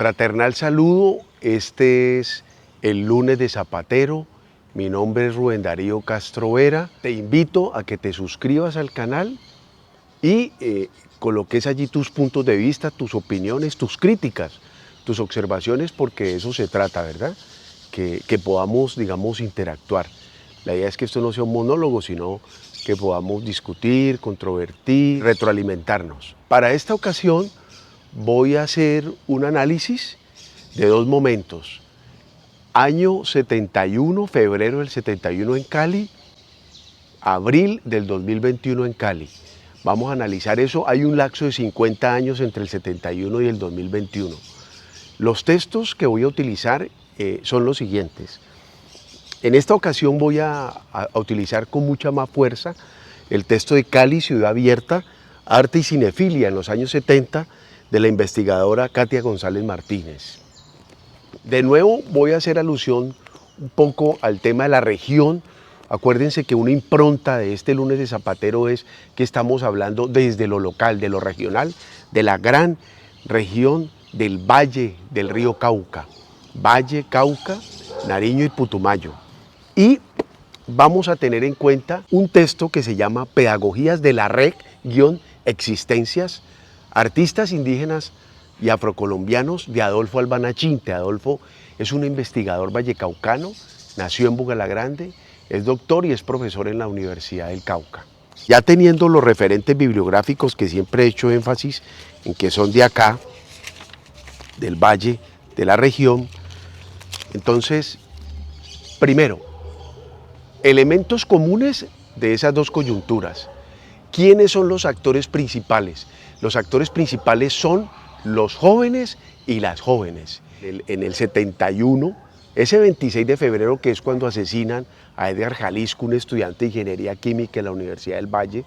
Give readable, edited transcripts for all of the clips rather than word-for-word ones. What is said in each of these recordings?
Fraternal saludo, este es el lunes de Zapatero, mi nombre es Rubén Darío Castro Vera, te invito a que te suscribas al canal y coloques allí tus puntos de vista, tus opiniones, tus críticas, tus observaciones, porque de eso se trata, ¿verdad? Que podamos, digamos, interactuar. La idea es que esto no sea un monólogo, sino que podamos discutir, controvertir, retroalimentarnos. Para esta ocasión voy a hacer un análisis de dos momentos. Año 71, febrero del 71 en Cali, abril del 2021 en Cali. Vamos a analizar eso. Hay un lapso de 50 años entre el 71 y el 2021. Los textos que voy a utilizar son los siguientes. En esta ocasión voy a utilizar con mucha más fuerza el texto de Cali, Ciudad Abierta, Arte y Cinefilia en los años 70 de la investigadora Katia González Martínez. De nuevo voy a hacer alusión un poco al tema de la región. Acuérdense que una impronta de este lunes de Zapatero es que estamos hablando desde lo local, de lo regional, de la gran región del Valle del río Cauca. Valle, Cauca, Nariño y Putumayo. Y vamos a tener en cuenta un texto que se llama Pedagogías de la Reg-Existencias, Artistas Indígenas y Afrocolombianos de Adolfo Albana Chinte. Adolfo es un investigador vallecaucano, nació en Bugalagrande, es doctor y es profesor en la Universidad del Cauca. Ya teniendo los referentes bibliográficos que siempre he hecho énfasis en que son de acá, del valle, de la región, entonces, primero, elementos comunes de esas dos coyunturas. ¿Quiénes son los actores principales? Los actores principales son los jóvenes y las jóvenes. En el 71, ese 26 de febrero, que es cuando asesinan a Edgar Jalisco, un estudiante de Ingeniería Química en la Universidad del Valle,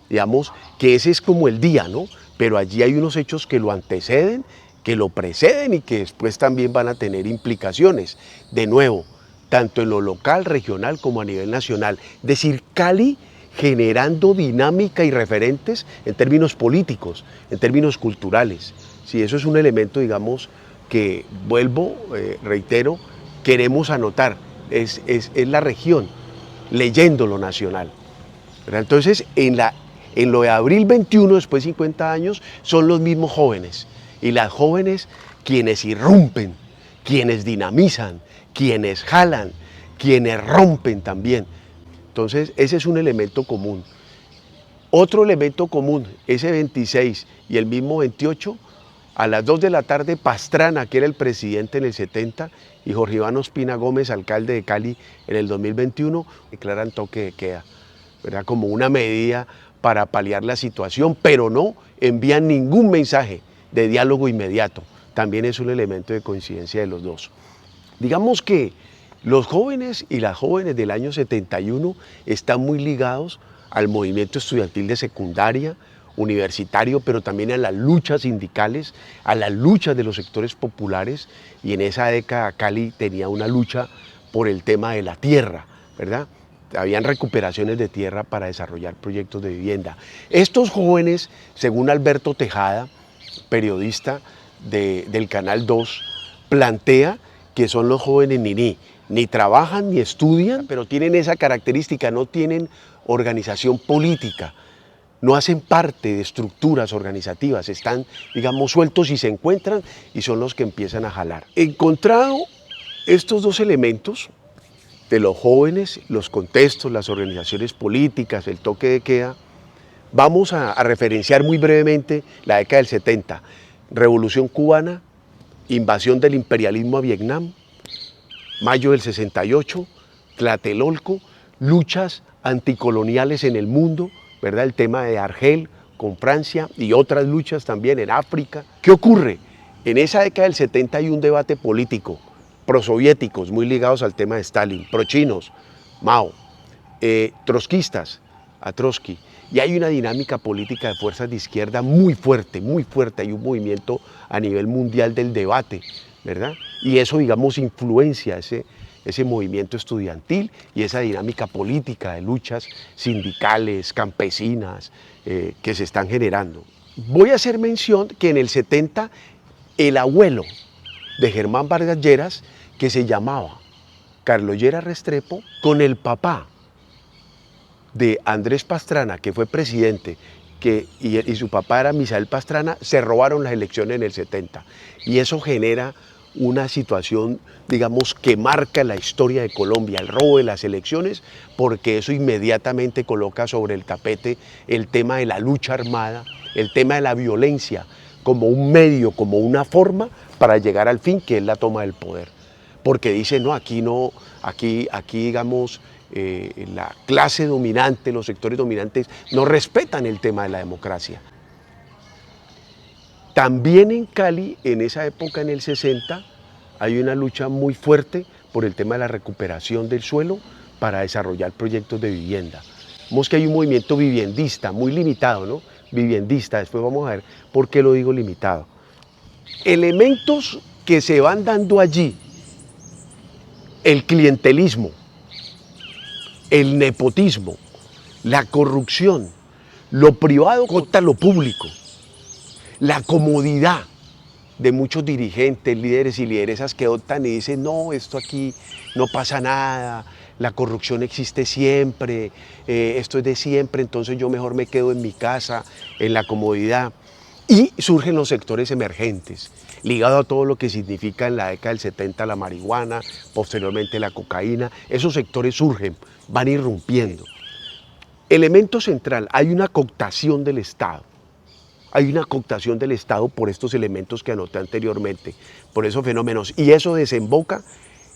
digamos que ese es como el día, ¿no? Pero allí hay unos hechos que lo anteceden, que lo preceden y que después también van a tener implicaciones. De nuevo, tanto en lo local, regional, como a nivel nacional. Es decir, Cali generando dinámica y referentes en términos políticos, en términos culturales. Sí, eso es un elemento, digamos, que vuelvo, reitero, queremos anotar. Es la región leyendo lo nacional, ¿verdad? Entonces, en lo de abril 21, después de 50 años, son los mismos jóvenes. Y las jóvenes quienes irrumpen, quienes dinamizan, quienes jalan, quienes rompen también. Entonces, ese es un elemento común. Otro elemento común, ese 26 y el mismo 28, a las 2 de la tarde, Pastrana, que era el presidente en el 70, y Jorge Iván Ospina Gómez, alcalde de Cali en el 2021, declaran toque de queda, ¿verdad? Como una medida para paliar la situación, pero no envían ningún mensaje de diálogo inmediato. También es un elemento de coincidencia de los dos. Digamos que los jóvenes y las jóvenes del año 71 están muy ligados al movimiento estudiantil de secundaria, universitario, pero también a las luchas sindicales, a las luchas de los sectores populares, y en esa década Cali tenía una lucha por el tema de la tierra, ¿verdad? Habían recuperaciones de tierra para desarrollar proyectos de vivienda. Estos jóvenes, según Alberto Tejada, periodista del Canal 2, plantea que son los jóvenes ni trabajan ni estudian, pero tienen esa característica, no tienen organización política, no hacen parte de estructuras organizativas, están, digamos, sueltos y se encuentran y son los que empiezan a jalar. Encontrado estos dos elementos de los jóvenes, los contextos, las organizaciones políticas, el toque de queda, vamos a referenciar muy brevemente la década del 70, Revolución Cubana, invasión del imperialismo a Vietnam, mayo del 68, Tlatelolco, luchas anticoloniales en el mundo, ¿verdad? El tema de Argel con Francia y otras luchas también en África. ¿Qué ocurre? En esa década del 70 hay un debate político, prosoviéticos muy ligados al tema de Stalin, prochinos, Mao, trotskistas, a Trotsky, y hay una dinámica política de fuerzas de izquierda muy fuerte, hay un movimiento a nivel mundial del debate, ¿verdad? Y eso, digamos, influencia ese movimiento estudiantil y esa dinámica política de luchas sindicales, campesinas, que se están generando. Voy a hacer mención que en el 70 el abuelo de Germán Vargas Lleras, que se llamaba Carlos Lleras Restrepo, con el papá de Andrés Pastrana, que fue presidente, y su papá era Misael Pastrana, se robaron las elecciones en el 70. Y eso genera una situación, digamos, que marca la historia de Colombia, el robo de las elecciones, porque eso inmediatamente coloca sobre el tapete el tema de la lucha armada, el tema de la violencia, como un medio, como una forma para llegar al fin, que es la toma del poder. Porque dice, no, aquí digamos, la clase dominante, los sectores dominantes no respetan el tema de la democracia. También en Cali, en esa época, en el 60, hay una lucha muy fuerte por el tema de la recuperación del suelo para desarrollar proyectos de vivienda. Vemos que hay un movimiento viviendista muy limitado, ¿no? Viviendista, después vamos a ver por qué lo digo limitado. Elementos que se van dando allí: el clientelismo, el nepotismo, la corrupción, lo privado contra lo público, la comodidad de muchos dirigentes, líderes y lideresas que optan y dicen, no, esto aquí no pasa nada, la corrupción existe siempre, esto es de siempre, entonces yo mejor me quedo en mi casa, en la comodidad. Y surgen los sectores emergentes, ligados a todo lo que significa en la década del 70 la marihuana, posteriormente la cocaína. Esos sectores surgen, van irrumpiendo. Elemento central, hay una cooptación del Estado. Hay una cooptación del Estado por estos elementos que anoté anteriormente, por esos fenómenos. Y eso desemboca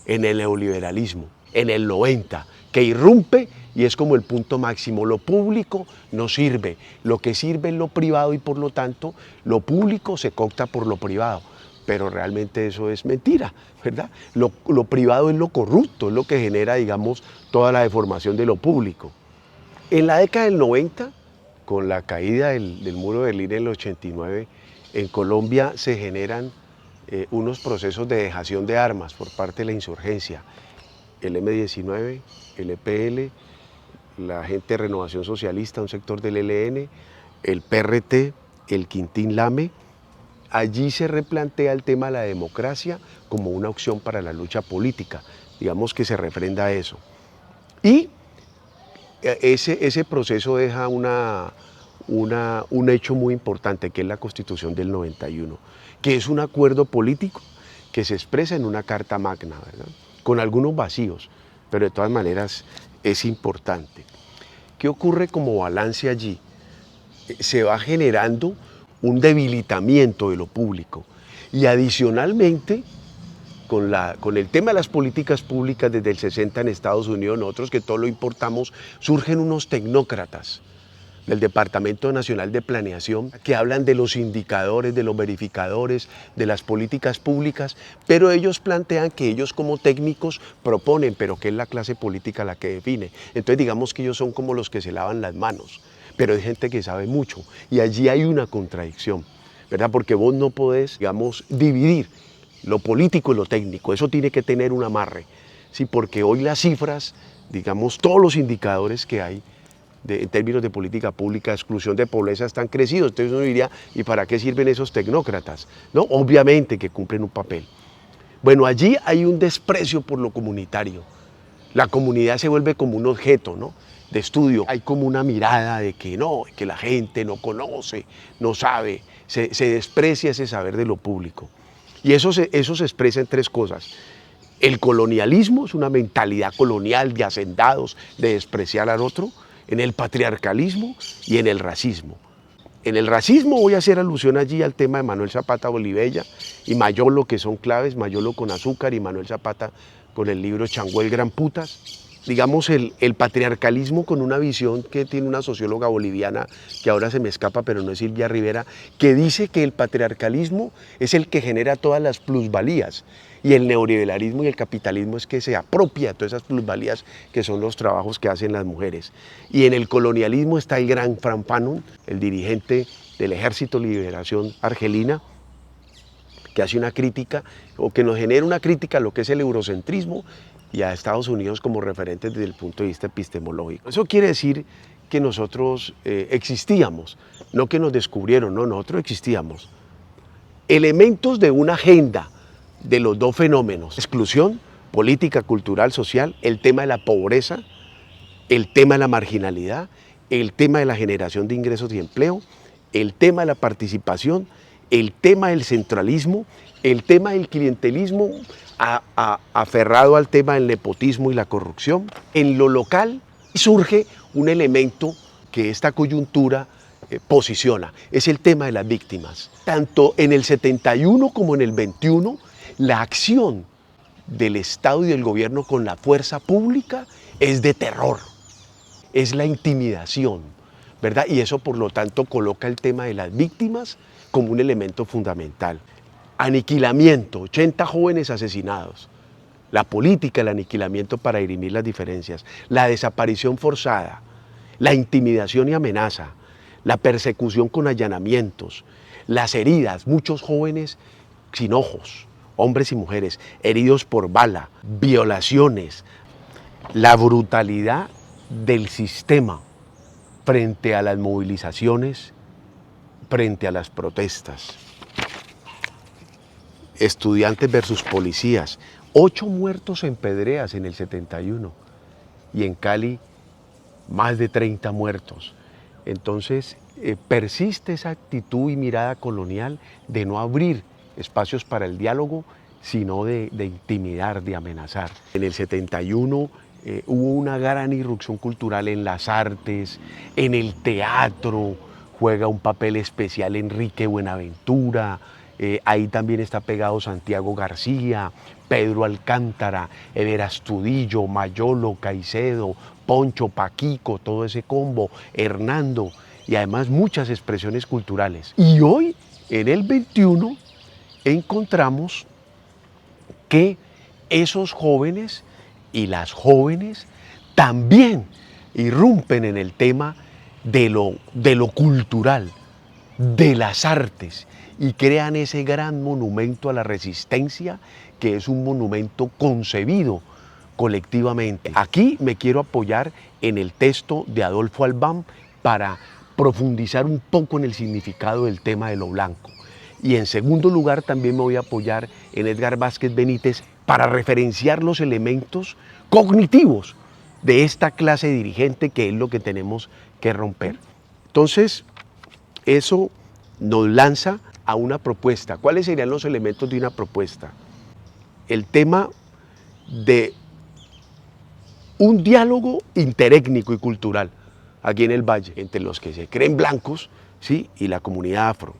en el neoliberalismo, en el 90, que irrumpe y es como el punto máximo. Lo público no sirve, lo que sirve es lo privado y por lo tanto lo público se coopta por lo privado. Pero realmente eso es mentira, ¿verdad? Lo privado es lo corrupto, es lo que genera, digamos, toda la deformación de lo público. En la década del 90, con la caída del muro de Berlín en el 89, en Colombia se generan unos procesos de dejación de armas por parte de la insurgencia. El M-19, el EPL, la gente de Renovación Socialista, un sector del ELN, el PRT, el Quintín Lame. Allí se replantea el tema de la democracia como una opción para la lucha política, digamos que se refrenda eso. Y ese proceso deja un hecho muy importante, que es la Constitución del 91, que es un acuerdo político que se expresa en una Carta Magna, ¿verdad? Con algunos vacíos, pero de todas maneras es importante. ¿Qué ocurre como balance allí? Se va generando un debilitamiento de lo público y adicionalmente con el tema de las políticas públicas desde el 60 en Estados Unidos, nosotros que todo lo importamos, surgen unos tecnócratas del Departamento Nacional de Planeación que hablan de los indicadores, de los verificadores, de las políticas públicas, pero ellos plantean que ellos como técnicos proponen, pero que es la clase política la que define. Entonces digamos que ellos son como los que se lavan las manos, pero hay gente que sabe mucho y allí hay una contradicción, ¿verdad? Porque vos no podés, digamos, dividir lo político y lo técnico, eso tiene que tener un amarre, ¿sí? Porque hoy las cifras, digamos, todos los indicadores que hay en términos de política pública, exclusión de pobreza, están crecidos. Entonces uno diría, ¿y para qué sirven esos tecnócratas? ¿No? Obviamente que cumplen un papel. Bueno, allí hay un desprecio por lo comunitario. La comunidad se vuelve como un objeto, ¿no?, de estudio. Hay como una mirada de que no, que la gente no conoce, no sabe, se desprecia ese saber de lo público. Y eso se expresa en tres cosas. El colonialismo es una mentalidad colonial de hacendados, de despreciar al otro, en el patriarcalismo y en el racismo. En el racismo voy a hacer alusión allí al tema de Manuel Zapata Olivella y Mayolo, que son claves, Mayolo con azúcar y Manuel Zapata con el libro Changó el Gran Putas. Digamos el patriarcalismo con una visión que tiene una socióloga boliviana, que ahora se me escapa, pero no es Silvia Rivera, que dice que el patriarcalismo es el que genera todas las plusvalías y el neoliberalismo y el capitalismo es que se apropia de todas esas plusvalías que son los trabajos que hacen las mujeres. Y en el colonialismo está el gran Frantz Fanon, el dirigente del Ejército de Liberación Argelina, que hace una crítica, o que nos genera una crítica a lo que es el eurocentrismo y a Estados Unidos como referentes desde el punto de vista epistemológico. Eso quiere decir que nosotros existíamos, no que nos descubrieron, no, nosotros existíamos. Elementos de una agenda de los dos fenómenos, exclusión, política, cultural, social, el tema de la pobreza, el tema de la marginalidad, el tema de la generación de ingresos y empleo, el tema de la participación, el tema del centralismo, el tema del clientelismo aferrado al tema del nepotismo y la corrupción. En lo local surge un elemento que esta coyuntura posiciona, es el tema de las víctimas. Tanto en el 71 como en el 21, la acción del Estado y del gobierno con la fuerza pública es de terror, es la intimidación, ¿verdad? Y eso por lo tanto coloca el tema de las víctimas como un elemento fundamental. Aniquilamiento, 80 jóvenes asesinados, la política del aniquilamiento para dirimir las diferencias, la desaparición forzada, la intimidación y amenaza, la persecución con allanamientos, las heridas, muchos jóvenes sin ojos, hombres y mujeres, heridos por bala, violaciones, la brutalidad del sistema frente a las movilizaciones, frente a las protestas. Estudiantes versus policías, 8 muertos en Pedreas en el 71 y en Cali más de 30 muertos. Entonces persiste esa actitud y mirada colonial de no abrir espacios para el diálogo, sino de intimidar, de amenazar. En el 71 hubo una gran irrupción cultural en las artes, en el teatro, juega un papel especial Enrique Buenaventura, ahí también está pegado Santiago García, Pedro Alcántara, Ever Astudillo, Mayolo, Caicedo, Poncho, Paquico, todo ese combo, Hernando, y además muchas expresiones culturales. Y hoy, en el 21, encontramos que esos jóvenes y las jóvenes también irrumpen en el tema de lo cultural, de las artes, y crean ese gran monumento a la resistencia, que es un monumento concebido colectivamente. Aquí me quiero apoyar en el texto de Adolfo Albán para profundizar un poco en el significado del tema de lo blanco. Y en segundo lugar también me voy a apoyar en Edgar Vázquez Benítez para referenciar los elementos cognitivos de esta clase dirigente, que es lo que tenemos que romper. Entonces, eso nos lanza a una propuesta. ¿Cuáles serían los elementos de una propuesta? El tema de un diálogo interétnico y cultural aquí en el Valle, entre los que se creen blancos, ¿sí?, y la comunidad afro.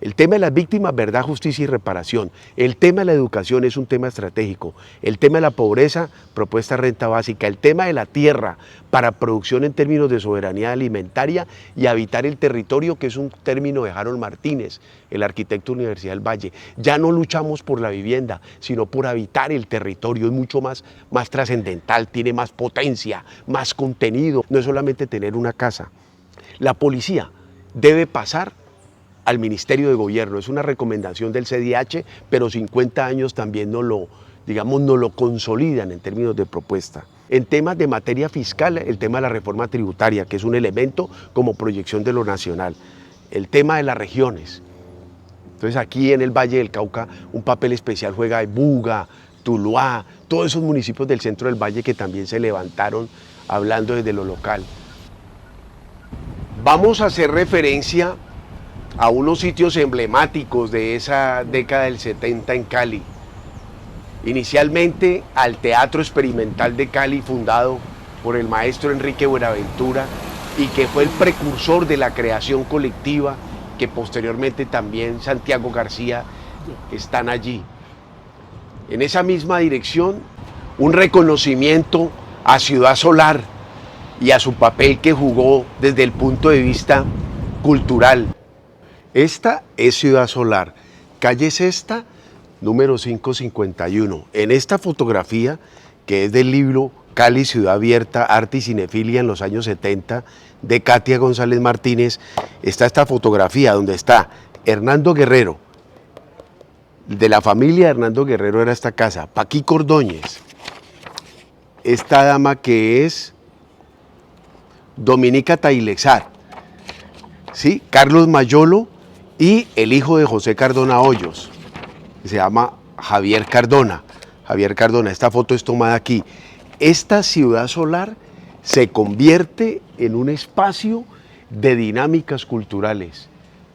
El tema de las víctimas, verdad, justicia y reparación. El tema de la educación es un tema estratégico. El tema de la pobreza, propuesta de renta básica. El tema de la tierra para producción en términos de soberanía alimentaria y habitar el territorio, que es un término de Harold Martínez, el arquitecto de la Universidad del Valle. Ya no luchamos por la vivienda, sino por habitar el territorio. Es mucho más trascendental, tiene más potencia, más contenido. No es solamente tener una casa. La policía debe pasar al Ministerio de Gobierno, es una recomendación del CDH, pero 50 años también nos lo consolidan en términos de propuesta. En temas de materia fiscal, el tema de la reforma tributaria, que es un elemento como proyección de lo nacional. El tema de las regiones. Entonces aquí en el Valle del Cauca un papel especial juega Buga, Tuluá, todos esos municipios del centro del Valle que también se levantaron hablando desde lo local. Vamos a hacer referencia a unos sitios emblemáticos de esa década del 70 en Cali. Inicialmente al Teatro Experimental de Cali, fundado por el maestro Enrique Buenaventura, y que fue el precursor de la creación colectiva, que posteriormente también Santiago García están allí. En esa misma dirección, un reconocimiento a Ciudad Solar y a su papel que jugó desde el punto de vista cultural. Esta es Ciudad Solar, calle Sexta, número 551. En esta fotografía, que es del libro Cali, Ciudad Abierta, Arte y Cinefilia en los años 70, de Katia González Martínez, está esta fotografía donde está Hernando Guerrero. De la familia de Hernando Guerrero era esta casa, Paquico Ordóñez. Esta dama que es Dominica Tailexat, ¿sí?, Carlos Mayolo, y el hijo de José Cardona Hoyos, que se llama Javier Cardona. Javier Cardona, esta foto es tomada aquí. Esta ciudad solar se convierte en un espacio de dinámicas culturales,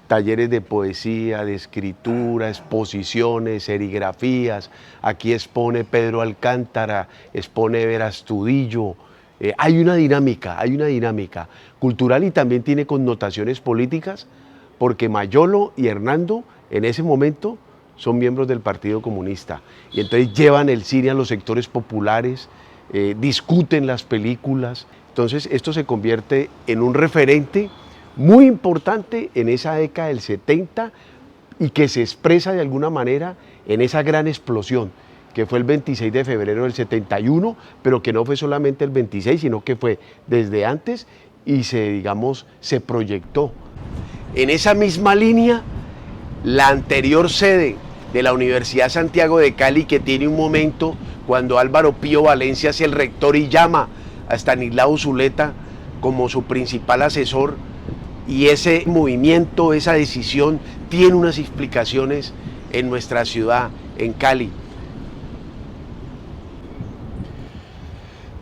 talleres de poesía, de escritura, exposiciones, serigrafías. Aquí expone Pedro Alcántara, expone Ever Astudillo. Hay una dinámica cultural y también tiene connotaciones políticas, porque Mayolo y Hernando en ese momento son miembros del Partido Comunista y entonces llevan el cine a los sectores populares, discuten las películas. Entonces esto se convierte en un referente muy importante en esa década del 70 y que se expresa de alguna manera en esa gran explosión que fue el 26 de febrero del 71, pero que no fue solamente el 26, sino que fue desde antes y se proyectó. En esa misma línea, la anterior sede de la Universidad Santiago de Cali, que tiene un momento cuando Álvaro Pío Valencia es el rector y llama a Estanislao Zuleta como su principal asesor, y ese movimiento, esa decisión, tiene unas explicaciones en nuestra ciudad, en Cali.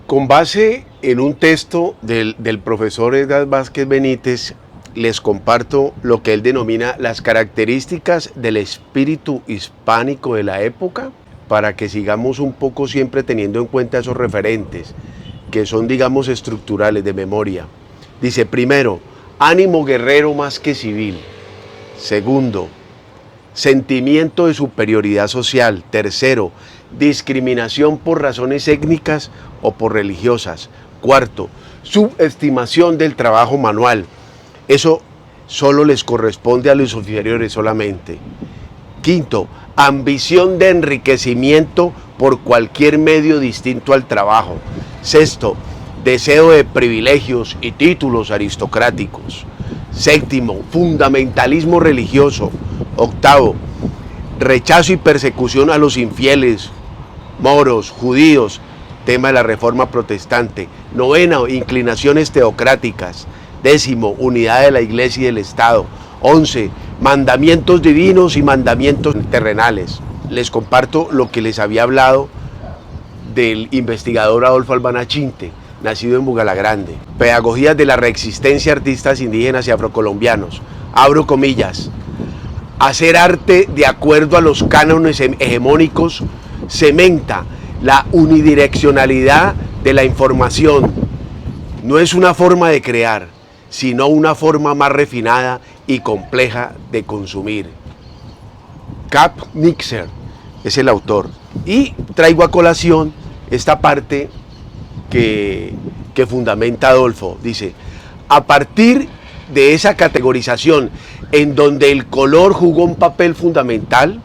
Con base en un texto del profesor Edgar Vázquez Benítez, les comparto lo que él denomina las características del espíritu hispánico de la época, para que sigamos un poco siempre teniendo en cuenta esos referentes, que son, estructurales, de memoria. Dice, primero, ánimo guerrero más que civil. Segundo, sentimiento de superioridad social. Tercero, discriminación por razones étnicas o por religiosas. Cuarto, subestimación del trabajo manual. Eso solo les corresponde a los superiores solamente. Quinto, ambición de enriquecimiento por cualquier medio distinto al trabajo. Sexto, deseo de privilegios y títulos aristocráticos. Séptimo, fundamentalismo religioso. Octavo, rechazo y persecución a los infieles, moros, judíos, tema de la reforma protestante. Noveno, inclinaciones teocráticas. Décimo, unidad de la Iglesia y del Estado. 11, mandamientos divinos y mandamientos terrenales. Les comparto lo que les había hablado del investigador Adolfo Albana Chinte, nacido en Bugalagrande. Pedagogías de la reexistencia, artistas indígenas y afrocolombianos. Abro comillas. Hacer arte de acuerdo a los cánones hegemónicos cementa la unidireccionalidad de la información. No es una forma de crear, sino una forma más refinada y compleja de consumir. Cap Nixer es el autor. Y traigo a colación esta parte que fundamenta Adolfo. Dice, a partir de esa categorización en donde el color jugó un papel fundamental,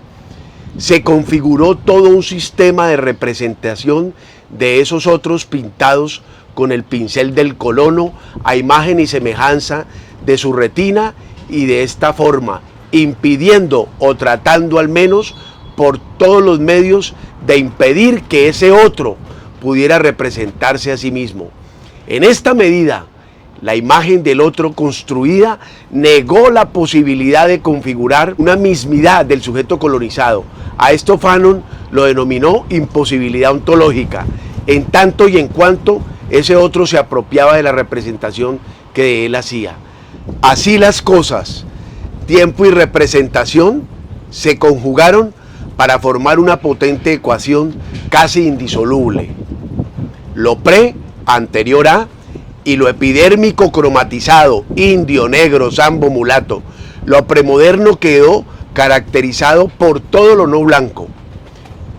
se configuró todo un sistema de representación de esos otros pintados con el pincel del colono a imagen y semejanza de su retina, y de esta forma impidiendo o tratando al menos por todos los medios de impedir que ese otro pudiera representarse a sí mismo. En esta medida, la imagen del otro construida negó la posibilidad de configurar una mismidad del sujeto colonizado. A esto Fanon lo denominó imposibilidad ontológica, en tanto y en cuanto ese otro se apropiaba de la representación que de él hacía. Así las cosas, tiempo y representación se conjugaron para formar una potente ecuación casi indisoluble. Lo anterior a, y lo epidérmico cromatizado, indio, negro, sambo, mulato. Lo premoderno quedó caracterizado por todo lo no blanco,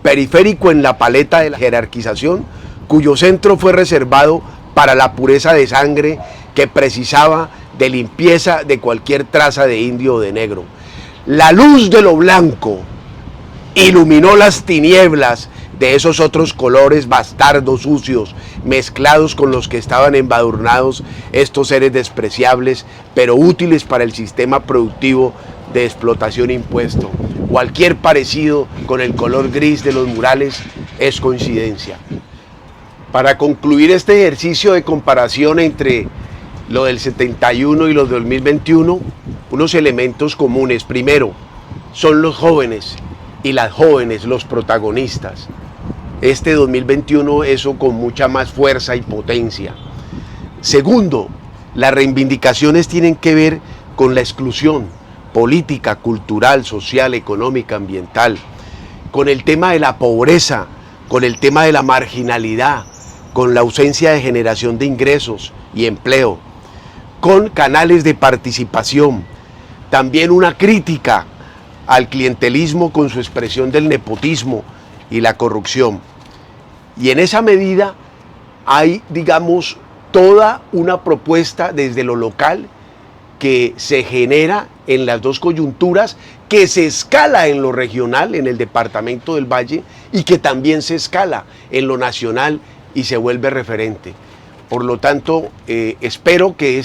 periférico en la paleta de la jerarquización, cuyo centro fue reservado para la pureza de sangre que precisaba de limpieza de cualquier traza de indio o de negro. La luz de lo blanco iluminó las tinieblas de esos otros colores bastardos, sucios, mezclados con los que estaban embadurnados estos seres despreciables, pero útiles para el sistema productivo de explotación impuesto. Cualquier parecido con el color gris de los murales es coincidencia. Para concluir este ejercicio de comparación entre lo del 71 y lo del 2021, unos elementos comunes. Primero, son los jóvenes y las jóvenes los protagonistas. Este 2021 eso con mucha más fuerza y potencia. Segundo, las reivindicaciones tienen que ver con la exclusión política, cultural, social, económica, ambiental, con el tema de la pobreza, con el tema de la marginalidad, con la ausencia de generación de ingresos y empleo, con canales de participación, también una crítica al clientelismo con su expresión del nepotismo y la corrupción. Y en esa medida hay, digamos, toda una propuesta desde lo local que se genera en las dos coyunturas, que se escala en lo regional, en el departamento del Valle, y que también se escala en lo nacional y se vuelve referente. Por lo tanto, espero que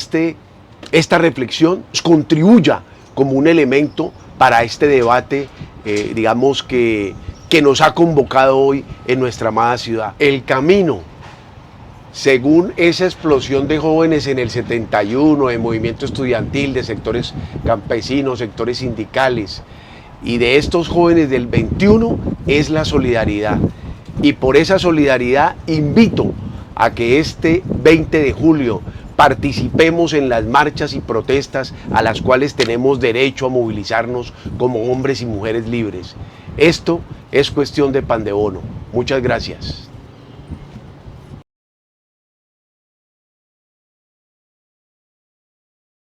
esta reflexión contribuya como un elemento para este debate, digamos, que nos ha convocado hoy en nuestra amada ciudad. El camino, según esa explosión de jóvenes en el 71, de movimiento estudiantil, de sectores campesinos, sectores sindicales, y de estos jóvenes del 21, es la solidaridad. Y por esa solidaridad invito a que este 20 de julio participemos en las marchas y protestas a las cuales tenemos derecho a movilizarnos como hombres y mujeres libres. Esto es cuestión de pan de bono. Muchas gracias.